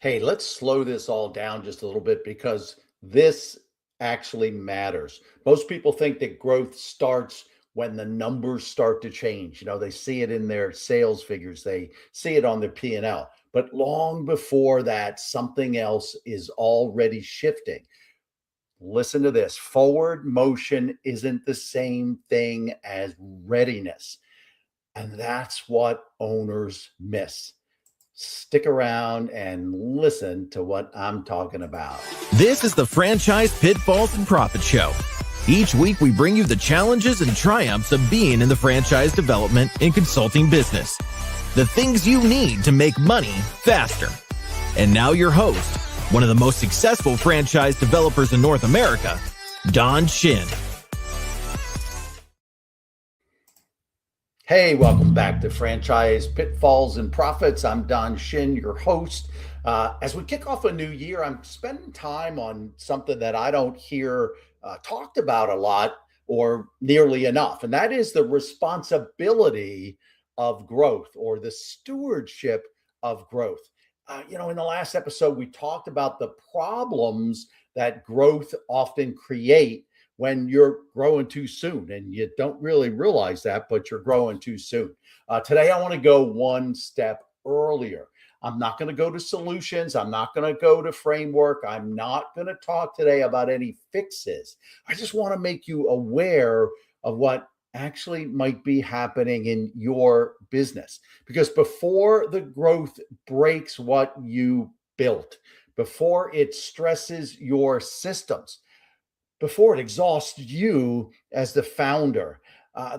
Hey, let's slow this all down just a little bit because this actually matters. Most people think that growth starts when the numbers start to change. They see it in their sales figures, they see it on their P&L. But long before that, something else is already shifting. Listen to this. Forward motion isn't the same thing as readiness. And that's what owners miss. Stick around and listen to what I'm talking about. This is the Franchise Pitfalls and Profit Show. Each week, we bring you the challenges and triumphs of being in the franchise development and consulting business. The things you need to make money faster. And now your host, one of the most successful franchise developers in North America, Don Shin. Hey, welcome back to Franchise Pitfalls and Profits. I'm Don Shin, your host. As we kick off a new year, I'm spending time on something that I don't hear talked about a lot or nearly enough, and that is the responsibility of growth or the stewardship of growth. In the last episode, we talked about the problems that growth often create when you're growing too soon, and you don't really realize that, but you're growing too soon. Today, I want to go one step earlier. I'm not going to go to solutions. I'm not going to go to framework. I'm not going to talk today about any fixes. I just want to make you aware of what actually might be happening in your business. Because before the growth breaks what you built, before it stresses your systems, before it exhausts you as the founder.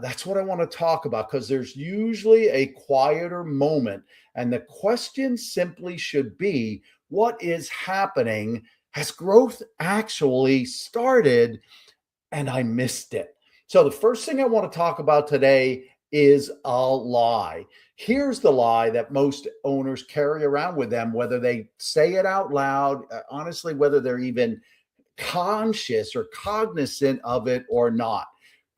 That's what I want to talk about because there's usually a quieter moment. And the question simply should be, what is happening? Has growth actually started and I missed it? So the first thing I want to talk about today is a lie. Here's the lie that most owners carry around with them, whether they say it out loud, honestly, whether they're even conscious or cognizant of it or not.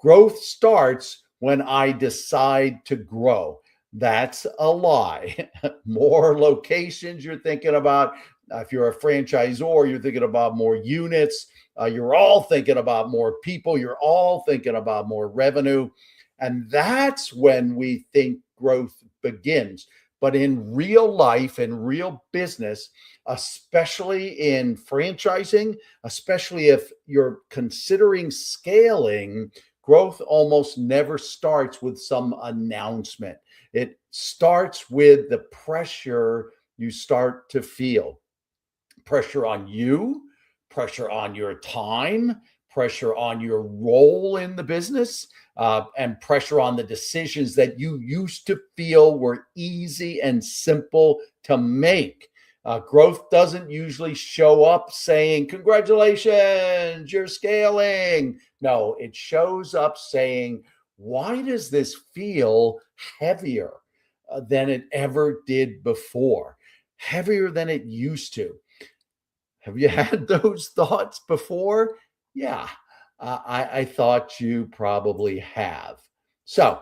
Growth starts when I decide to grow. That's a lie. More locations you're thinking about. If you're a franchisor, you're thinking about more units. You're all thinking about more people. You're all thinking about more revenue. And that's when we think growth begins. But in real life, in real business, especially in franchising, especially if you're considering scaling, growth almost never starts with some announcement. It starts with the pressure you start to feel. Pressure on you, pressure on your time, pressure on your role in the business, and pressure on the decisions that you used to feel were easy and simple to make. Growth doesn't usually show up saying, congratulations, you're scaling. No, it shows up saying, why does this feel heavier than it ever did before? Heavier than it used to. Have you had those thoughts before? Yeah, I thought you probably have. So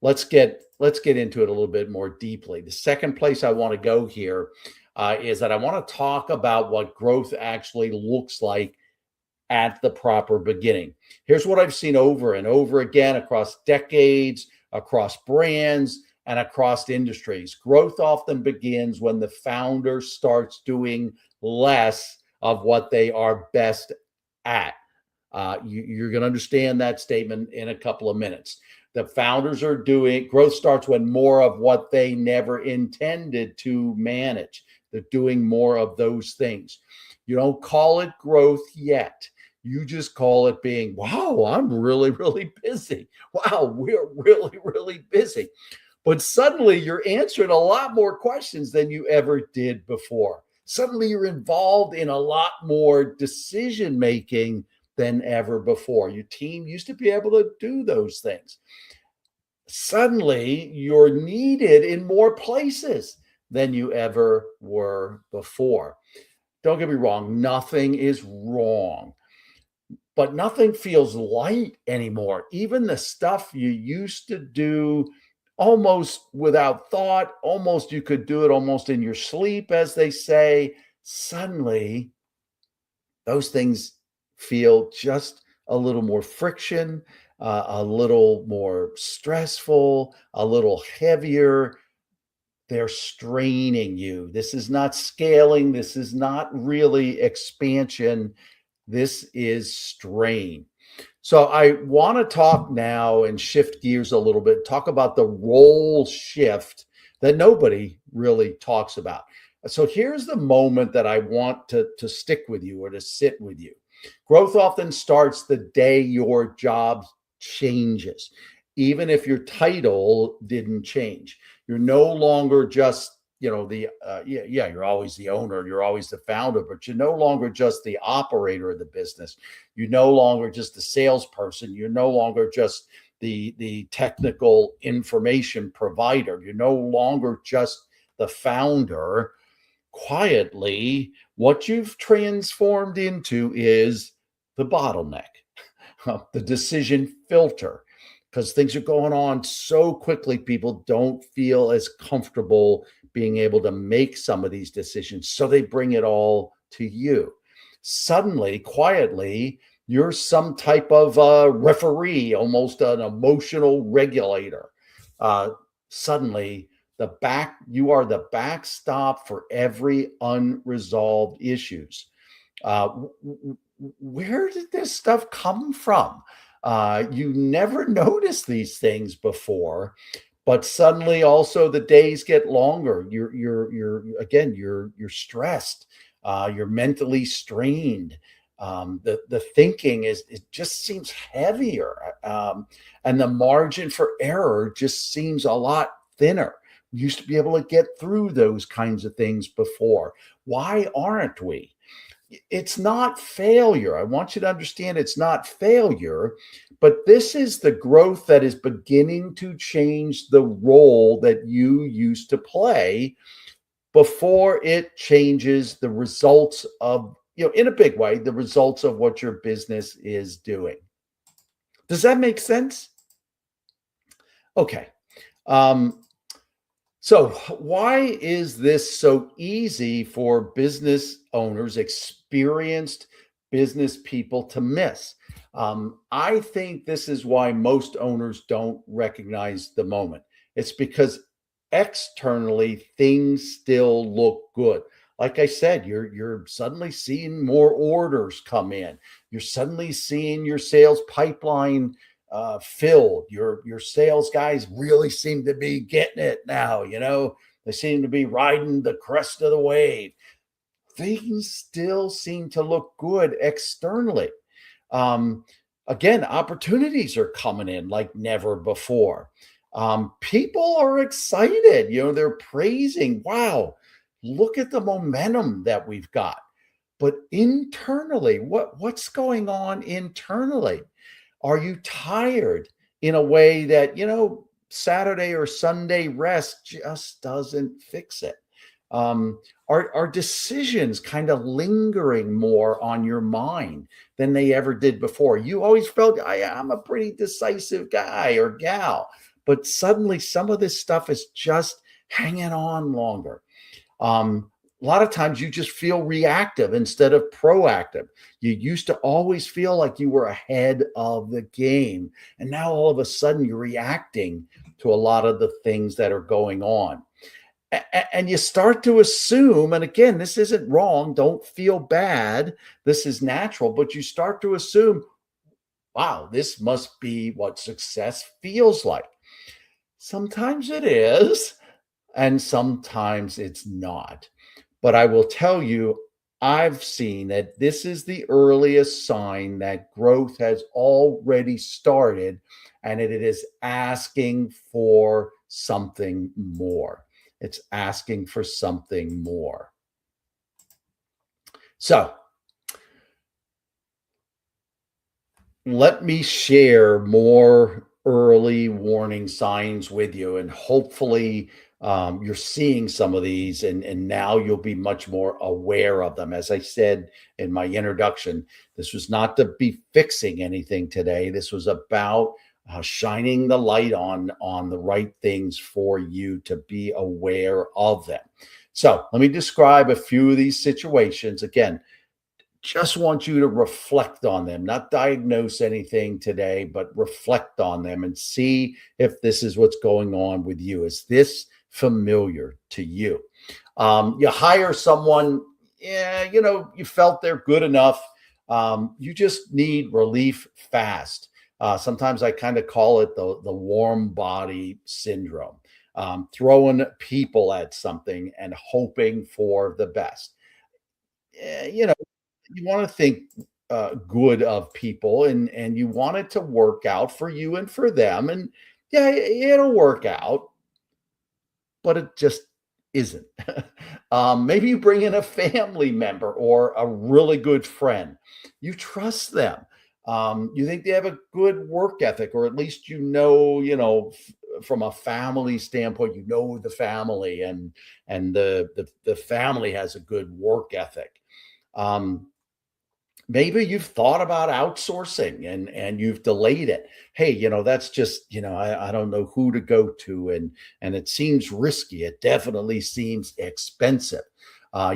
let's get into it a little bit more deeply. The second place I want to go here is that I want to talk about what growth actually looks like at the proper beginning. Here's what I've seen over and over again across decades, across brands, and across industries. Growth often begins when the founder starts doing less of what they are best at. You're going to understand that statement in a couple of minutes. The founders are doing growth starts when more of what they never intended to manage. They're doing more of those things. You don't call it growth yet. You just call it being, wow, I'm really, really busy. Wow, we're really, really busy. But suddenly you're answering a lot more questions than you ever did before. Suddenly you're involved in a lot more decision making than ever before. Your team used to be able to do those things. Suddenly you're needed in more places than you ever were before. Don't get me wrong, nothing is wrong, but nothing feels light anymore. Even the stuff you used to do almost without thought, almost you could do it almost in your sleep, as they say. Suddenly, those things feel just a little more friction, a little more stressful, a little heavier. They're straining you. This is not scaling. This is not really expansion. This is strain. So I want to talk now and shift gears a little bit, talk about the role shift that nobody really talks about. So here's the moment that I want to stick with you or to sit with you. Growth often starts the day your job changes, even if your title didn't change. You're no longer just, you're always the owner, you're always the founder, but you're no longer just the operator of the business. You're no longer just the salesperson. You're no longer just the technical information provider. You're no longer just the founder. Quietly, what you've transformed into is the bottleneck, the decision filter, because things are going on so quickly, people don't feel as comfortable being able to make some of these decisions. So they bring it all to you. Suddenly, quietly, you're some type of referee, almost an emotional regulator. Suddenly, you are the backstop for every unresolved issues. Where did this stuff come from? You never noticed these things before, but suddenly also the days get longer. You're stressed. You're mentally strained. The thinking it just seems heavier, and the margin for error just seems a lot thinner. We used to be able to get through those kinds of things before. Why aren't we? It's not failure. I want you to understand it's not failure, but this is the growth that is beginning to change the role that you used to play before it changes the results of, in a big way, the results of what your business is doing. Does that make sense? Okay. So why is this so easy for business owners, experienced business people to miss? I think this is why most owners don't recognize the moment. It's because externally things still look good. Like I said, you're suddenly seeing more orders come in. You're suddenly seeing your sales pipeline filled. Your sales guys really seem to be getting it now. They seem to be riding the crest of the wave. Things still seem to look good externally. Again, opportunities are coming in like never before. People are excited. They're praising. Wow, look at the momentum that we've got. But internally, what's going on internally? Are you tired in a way that, Saturday or Sunday rest just doesn't fix it? Are decisions kind of lingering more on your mind than they ever did before? You always felt I'm a pretty decisive guy or gal, but suddenly some of this stuff is just hanging on longer. A lot of times you just feel reactive instead of proactive. You used to always feel like you were ahead of the game. And now all of a sudden you're reacting to a lot of the things that are going on. And you start to assume, and again, this isn't wrong. Don't feel bad. This is natural, but you start to assume, wow, this must be what success feels like. Sometimes it is, and sometimes it's not. But I will tell you, I've seen that this is the earliest sign that growth has already started and it is asking for something more. It's asking for something more. So let me share more early warning signs with you, and hopefully you're seeing some of these, and now you'll be much more aware of them. As I said in my introduction, this was not to be fixing anything today. This was about shining the light on the right things for you to be aware of them. So let me describe a few of these situations. Again, just want you to reflect on them, not diagnose anything today, but reflect on them and see if this is what's going on with you. Is this familiar to you? You hire someone, yeah, you felt they're good enough. You just need relief fast. Sometimes I kind of call it the warm body syndrome, throwing people at something and hoping for the best. You know, you want to think good of people, and you want it to work out for you and for them. And yeah, it'll work out, but it just isn't. Maybe you bring in a family member or a really good friend. You trust them. You think they have a good work ethic, or at least from a family standpoint, the family, and the family has a good work ethic. Um, Maybe you've thought about outsourcing and you've delayed it. Hey, that's just, I don't know who to go to, and it seems risky. It definitely seems expensive.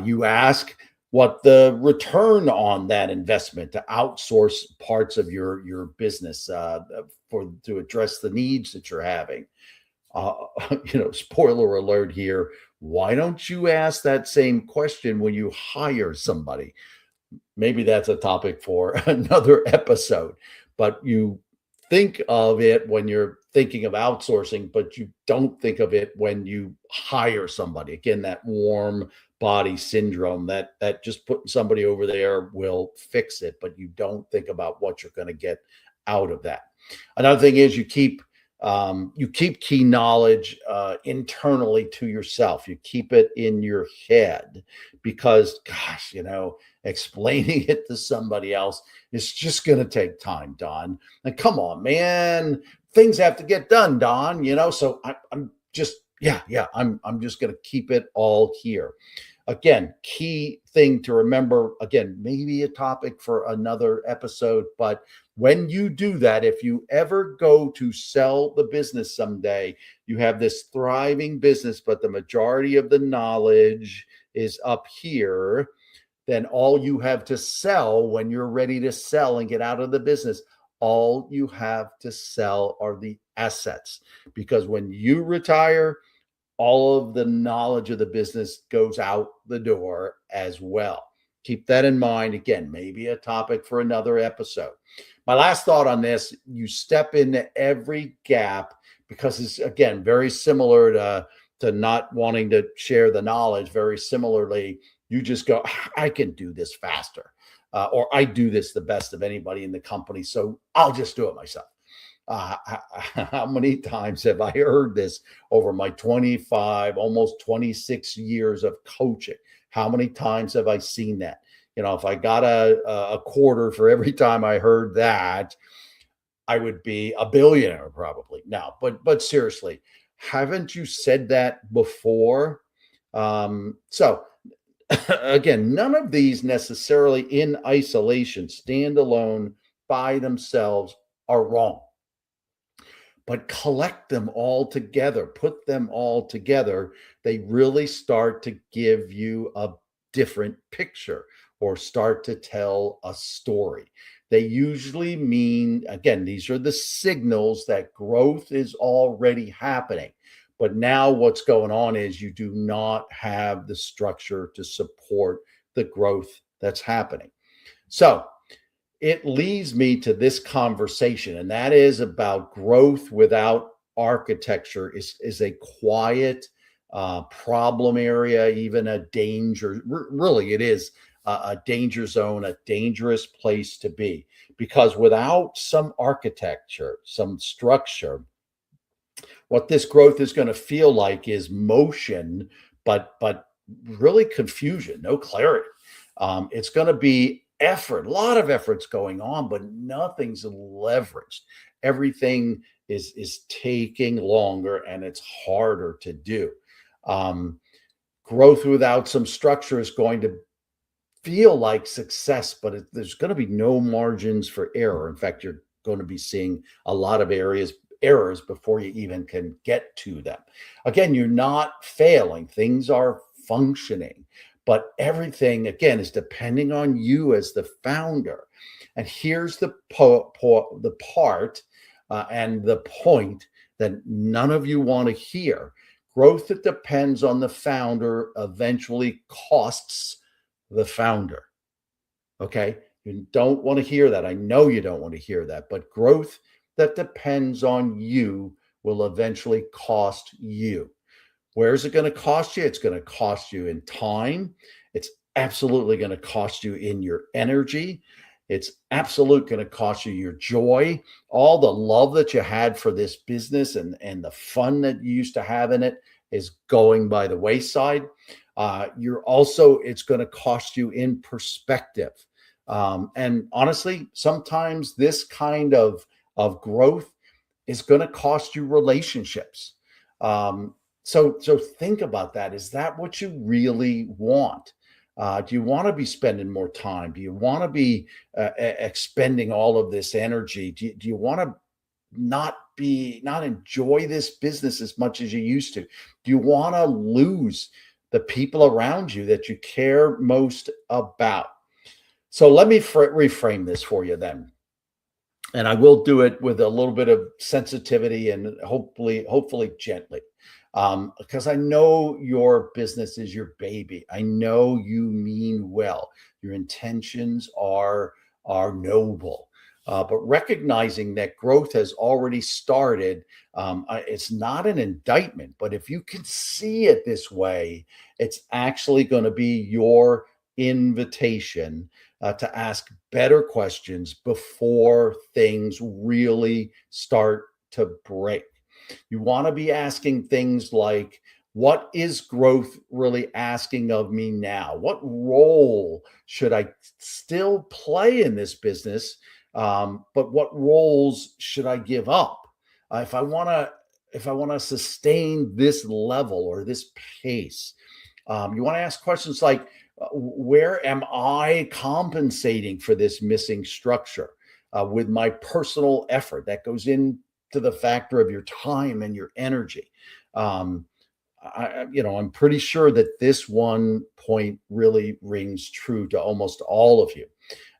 You ask what the return on that investment to outsource parts of your business for to address the needs that you're having. Uh, Spoiler alert here. Why don't you ask that same question when you hire somebody? Maybe that's a topic for another episode, but you think of it when you're thinking of outsourcing, but you don't think of it when you hire somebody. Again, that warm body syndrome, that just putting somebody over there will fix it, but you don't think about what you're going to get out of that. Another thing is you keep key knowledge internally to yourself. You keep it in your head because, gosh, explaining it to somebody else is just going to take time, Don. And come on, man, things have to get done, Don. So I'm just, yeah, I'm just going to keep it all here. Again, key thing to remember, again, maybe a topic for another episode, but when you do that, if you ever go to sell the business someday, you have this thriving business, but the majority of the knowledge is up here, then all you have to sell when you're ready to sell and get out of the business, all you have to sell are the assets. Because when you retire, all of the knowledge of the business goes out the door as well. Keep that in mind. Again, maybe a topic for another episode. My last thought on this, you step into every gap because it's, again, very similar to not wanting to share the knowledge. Very similarly, you just go, I can do this faster, or I do this the best of anybody in the company, so I'll just do it myself. How many times have I heard this over my 25, almost 26 years of coaching? How many times have I seen that? If I got a quarter for every time I heard that, I would be a billionaire probably now. But seriously, haven't you said that before? So again, none of these necessarily in isolation, standalone by themselves, are wrong. But collect them all together, put them all together, they really start to give you a different picture or start to tell a story. They usually mean, again, these are the signals that growth is already happening. But now what's going on is you do not have the structure to support the growth that's happening. So it leads me to this conversation, and that is about growth without architecture is a quiet problem area, even a danger. Really, it is a danger zone, a dangerous place to be, because without some architecture, some structure, what this growth is going to feel like is motion, but really confusion, no clarity. It's going to be effort, a lot of effort's going on, but nothing's leveraged. Everything is taking longer and it's harder to do. Growth without some structure is going to feel like success, but there's going to be no margins for error. In fact, you're going to be seeing a lot of errors before you even can get to them. Again, you're not failing. Things are functioning, but everything again is depending on you as the founder. And here's the part and the point that none of you want to hear. Growth that depends on the founder eventually costs the founder. Okay. You don't want to hear that. I know you don't want to hear that, but growth that depends on you will eventually cost you. Where is it going to cost you? It's going to cost you in time. It's absolutely going to cost you in your energy. It's absolutely going to cost you your joy, all the love that you had for this business and the fun that you used to have in it is going by the wayside. It's going to cost you in perspective. And honestly, sometimes this kind of growth is going to cost you relationships. So think about that. Is that what you really want? Do you want to be spending more time? Do you want to be expending all of this energy? Do you want to not enjoy this business as much as you used to? Do you want to lose the people around you that you care most about? So let me reframe this for you then. And I will do it with a little bit of sensitivity and hopefully gently. Because I know your business is your baby. I know you mean well. Your intentions are noble. But recognizing that growth has already started, it's not an indictment. But if you can see it this way, it's actually going to be your invitation to ask better questions before things really start to break. You want to be asking things like, what is growth really asking of me now? What role should I still play in this business? But what roles should I give up if I want to sustain this level or this pace? You want to ask questions like, where am I compensating for this missing structure with my personal effort? That goes into the factor of your time and your energy. I'm pretty sure that this one point really rings true to almost all of you.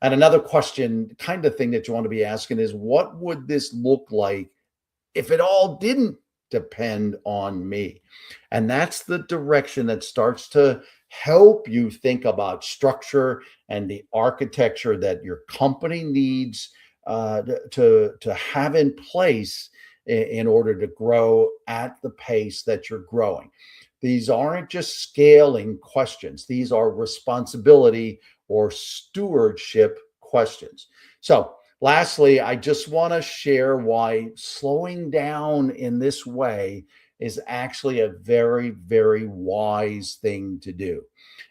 And another question, kind of thing that you want to be asking is, what would this look like if it all didn't depend on me? And that's the direction that starts to help you think about structure and the architecture that your company needs to have in place in order to grow at the pace that you're growing. These aren't just scaling questions. These are responsibility or stewardship questions. So lastly, I just want to share why slowing down in this way is actually a very, very wise thing to do.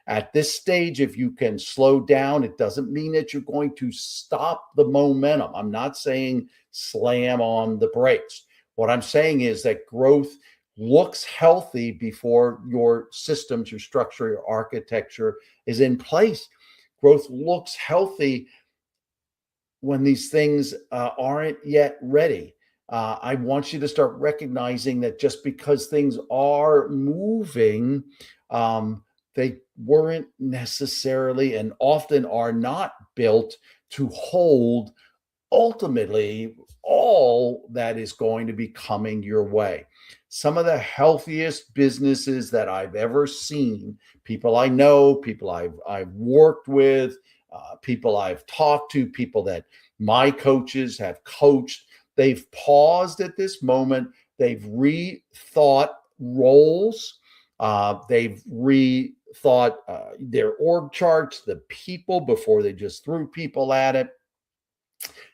At this stage, if you can slow down, it doesn't mean that you're going to stop the momentum. I'm not saying slam on the brakes. What I'm saying is that growth looks healthy before your systems, your structure, your architecture is in place. Growth looks healthy when these things aren't yet ready. I want you to start recognizing that just because things are moving, they weren't necessarily and often are not built to hold ultimately all that is going to be coming your way. Some of the healthiest businesses that I've ever seen, people I know, people I've worked with, people I've talked to, people that my coaches have coached, they've paused at this moment. They've rethought roles. They've rethought their org charts, the people before they just threw people at it.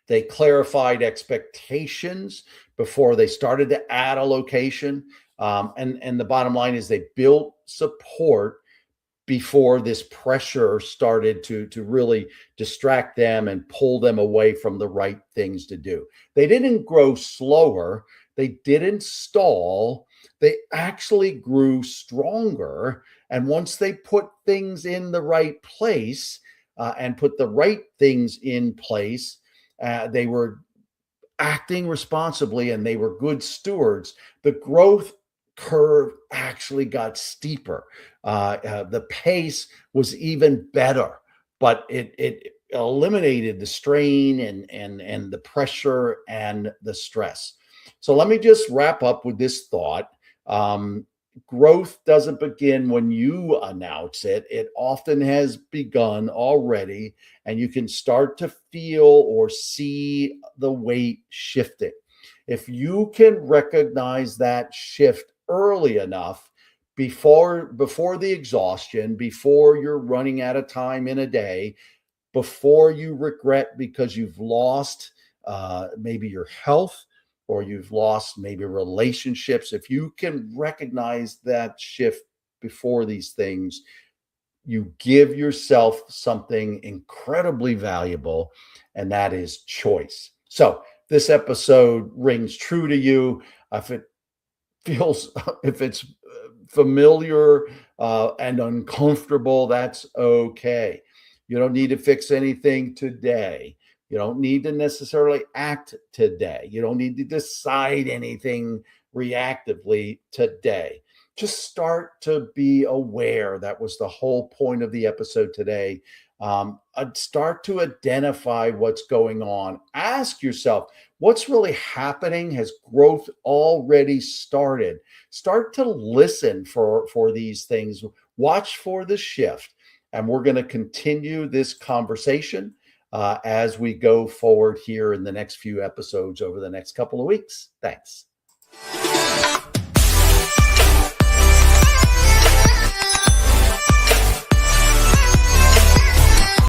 They clarified expectations before they started to add a location. And the bottom line is they built support before this pressure started to really distract them and pull them away from the right things to do. They didn't grow slower. They didn't stall. They actually grew stronger. And once they put things in the right place and put the right things in place, they were acting responsibly and they were good stewards, the growth curve actually got steeper. The pace was even better, but it eliminated the strain and the pressure and the stress. So let me just wrap up with this thought. Growth doesn't begin when you announce it. It often has begun already, and you can start to feel or see the weight shifting. If you can recognize that shift early enough, before the exhaustion, before you're running out of time in a day, before you regret because you've lost maybe your health or you've lost maybe relationships, if you can recognize that shift before these things, you give yourself something incredibly valuable, and that is choice. So this episode rings true to you. If it feels, if it's familiar and uncomfortable, that's okay. You don't need to fix anything today. You don't need to necessarily act today. You don't need to decide anything reactively today. Just start to be aware. That was the whole point of the episode today. Start to identify what's going on. Ask yourself, what's really happening? Has growth already started? Start to listen for these things. Watch for the shift. And we're going to continue this conversation as we go forward here in the next few episodes over the next couple of weeks. Thanks.